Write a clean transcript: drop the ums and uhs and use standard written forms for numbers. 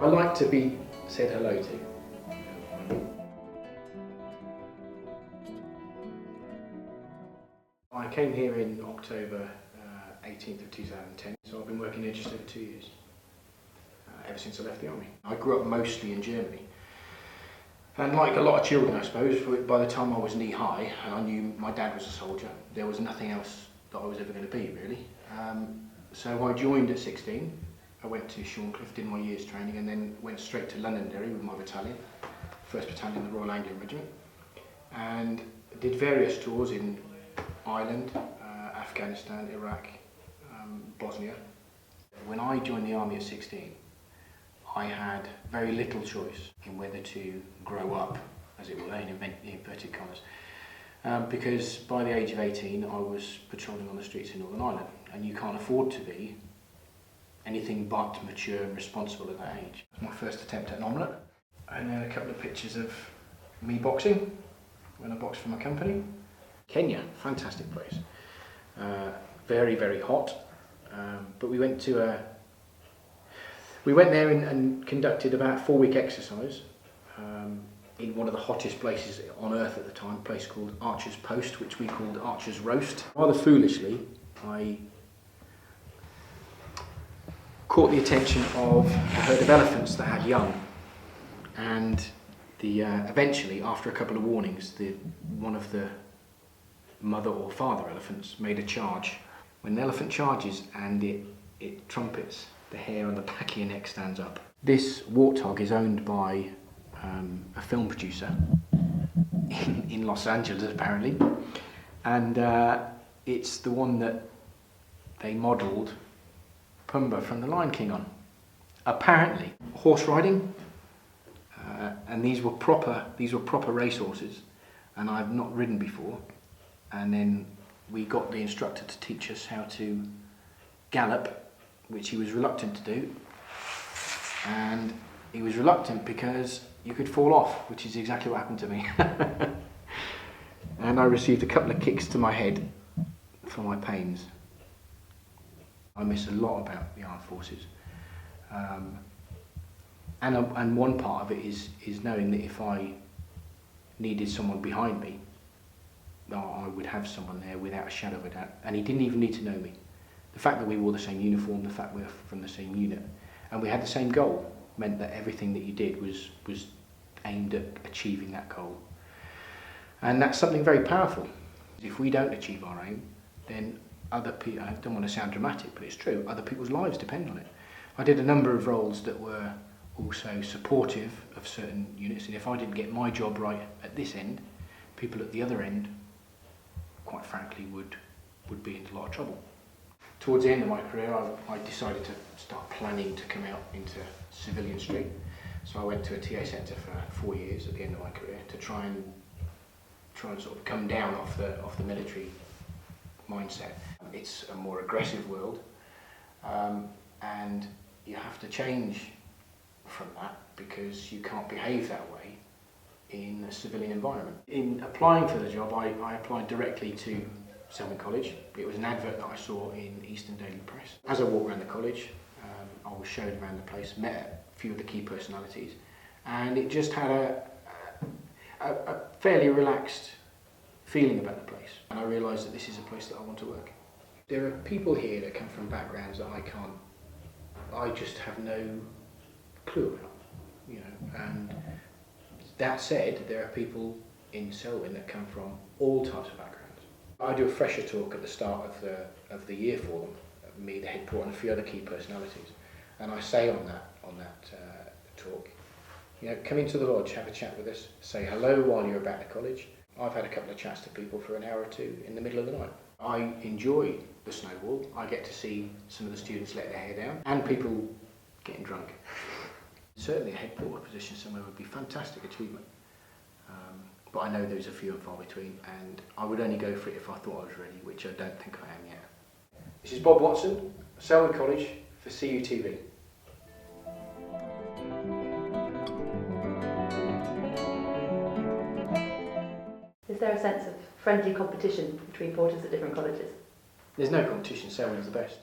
I like to be said hello to. I came here in October 18th of 2010, so I've been working here just over 2 years, ever since I left the army. I grew up mostly in Germany, and like a lot of children I suppose, by the time I was knee high and I knew my dad was a soldier, there was nothing else that I was ever going to be really. So I joined at 16, I went to Shorncliffe, did my year's training and then went straight to Londonderry with my battalion, 1st Battalion of the Royal Anglian Regiment, and did various tours in Ireland, Afghanistan, Iraq, Bosnia. When I joined the army at 16, I had very little choice in whether to grow up, as it were, in inverted commas, because by the age of 18 I was patrolling on the streets in Northern Ireland, and you can't afford to be anything but mature and responsible at that age. It was my first attempt at an omelette, and then a couple of pictures of me boxing when I boxed for my company. Kenya, fantastic place, very, very hot, but we went there and conducted about a 4-week exercise in one of the hottest places on earth at the time, a place called Archer's Post, which we called Archer's Roast. Rather foolishly, I caught the attention of a herd of elephants that had young, and eventually, after a couple of warnings, one of the mother or father elephants made a charge. When an elephant charges and it trumpets, the hair on the back of your neck stands up. This warthog is owned by a film producer in Los Angeles apparently, and it's the one that they modelled Pumbaa from The Lion King on. Apparently, horse riding, and these were proper racehorses, and I've not ridden before. And then we got the instructor to teach us how to gallop, which he was reluctant to do. And he was reluctant because you could fall off, which is exactly what happened to me. And I received a couple of kicks to my head for my pains. I miss a lot about the armed forces. And one part of it is knowing that if I needed someone behind me, I would have someone there without a shadow of a doubt, and he didn't even need to know me. The fact that we wore the same uniform, the fact we were from the same unit, and we had the same goal, meant that everything that you did was aimed at achieving that goal. And that's something very powerful. If we don't achieve our aim, then other people, I don't want to sound dramatic, but it's true, other people's lives depend on it. I did a number of roles that were also supportive of certain units, and if I didn't get my job right at this end, people at the other end, quite frankly, would be in a lot of trouble. Towards the end of my career, I decided to start planning to come out into civilian street. So I went to a TA centre for 4 years at the end of my career to try and sort of come down off the military mindset. It's a more aggressive world, and you have to change from that because you can't behave that way in a civilian environment. In applying for the job, I applied directly to Selwyn College. It was an advert that I saw in Eastern Daily Press. As I walked around the college, I was shown around the place, met a few of the key personalities, and it just had a fairly relaxed feeling about the place. And I realised that this is a place that I want to work. There are people here that come from backgrounds that I just have no clue about, and that said, there are people in Selwyn that come from all types of backgrounds. I do a fresher talk at the start of the year for them, me, the head porter, and a few other key personalities. And I say on that talk, come into the lodge, have a chat with us, say hello while you're about to college. I've had a couple of chats to people for an hour or two in the middle of the night. I enjoy the snowball. I get to see some of the students let their hair down, and people getting drunk. Certainly a head porter position somewhere would be a fantastic achievement, but I know there's a few and far between, and I would only go for it if I thought I was ready, which I don't think I am yet. This is Bob Watson, Selwyn College for CUTV. Is there a sense of friendly competition between porters at different colleges? There's no competition, Selwyn's the best.